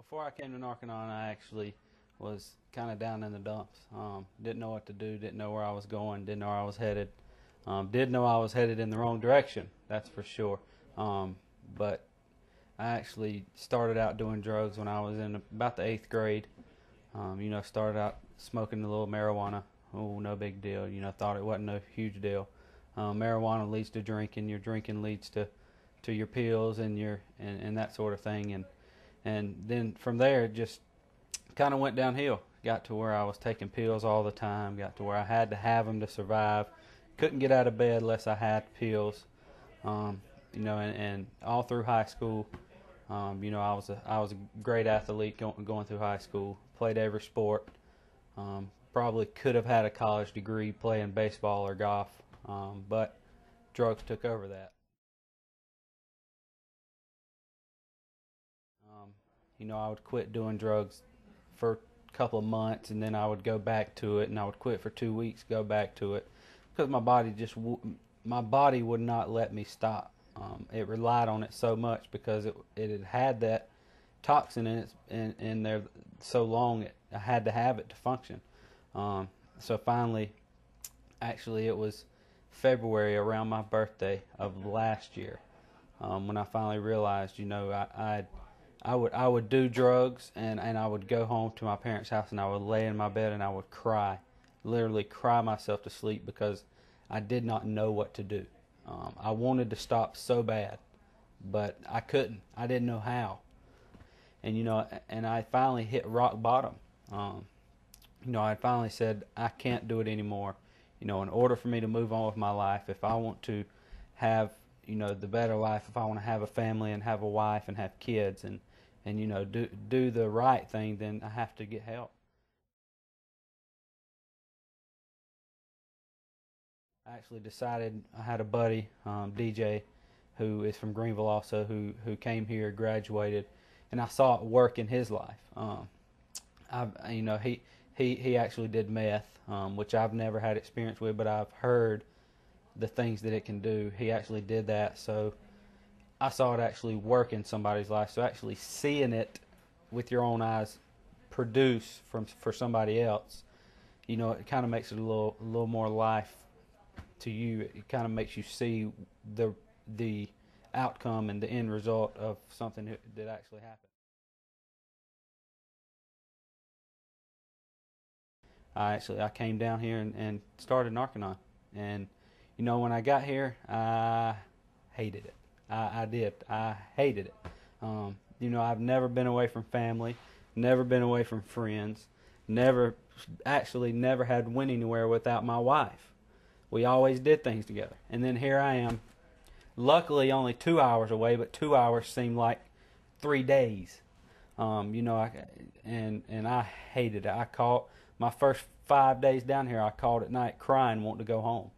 Before I came to Narconon, I actually was kind of down in the dumps. Didn't know what to do, didn't know where I was going, didn't know where I was headed. Did know I was headed in the wrong direction, that's for sure. But I actually started out doing drugs when I was in about the 8th grade. Started out smoking a little marijuana. Oh, no big deal. Thought it wasn't a huge deal. Marijuana leads to drinking. Your drinking leads to your pills and that sort of thing. And then from there, it just kind of went downhill. Got to where I was taking pills all the time. Got to where I had to have them to survive. Couldn't get out of bed unless I had pills. And all through high school, I was a great athlete going through high school. Played every sport. Probably could have had a college degree playing baseball or golf, but drugs took over that. I would quit doing drugs for a couple of months, and then I would go back to it, and I would quit for 2 weeks, go back to it, because my body would not let me stop. It relied on it so much because it had that toxin in there so long. I had to have it to function. So finally, actually, it was February around my birthday of last year when I finally realized, I would do drugs, and I would go home to my parents' house, and I would lay in my bed and I would cry, literally cry myself to sleep, because I did not know what to do. I wanted to stop so bad, but I couldn't. I didn't know how. And I finally hit rock bottom. I finally said, I can't do it anymore. In order for me to move on with my life, if I want to have, the better life, if I want to have a family and have a wife and have kids and do the right thing, then I have to get help. I actually decided, I had a buddy, DJ, who is from Greenville also, who came here, graduated, and I saw it work in his life. He actually did meth, which I've never had experience with, but I've heard the things that it can do. He actually did that, so I saw it actually work in somebody's life. So actually seeing it with your own eyes produce for somebody else, it kind of makes it a little more life to you. It kind of makes you see the outcome and the end result of something that actually happened. I came down here and started Narconon, and when I got here, I hated it. I did. I hated it. I've never been away from family, never been away from friends, never went anywhere without my wife. We always did things together. And then here I am, luckily only 2 hours away, but 2 hours seemed like 3 days. And I hated it. My first 5 days down here, I called at night crying, wanting to go home.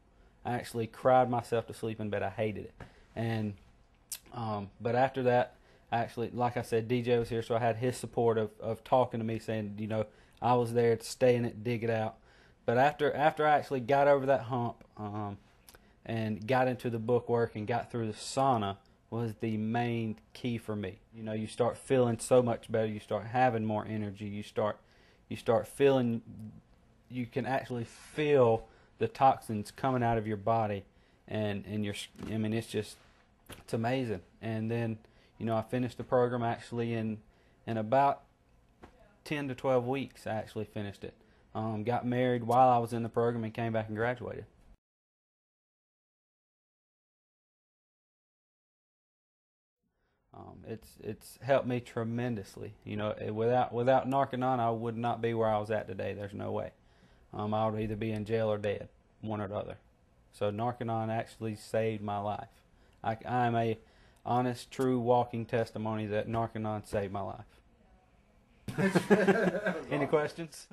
I actually cried myself to sleep in bed. I hated it. And but after that, actually, like I said, DJ was here, so I had his support of talking to me, saying, I was there to stay in it, dig it out. But after I actually got over that hump and got into the bookwork and got through the sauna, was the main key for me. You start feeling so much better. You start having more energy. You start feeling, you can actually feel the toxins coming out of your body, and it's amazing. And then, I finished the program actually in about 10 to 12 weeks. I actually finished it. Got married while I was in the program and came back and graduated. It's helped me tremendously. Without Narconon, I would not be where I was at today. There's no way. I would either be in jail or dead, one or the other. So Narconon actually saved my life. I am a honest, true, walking testimony that Narconon saved my life. Any questions?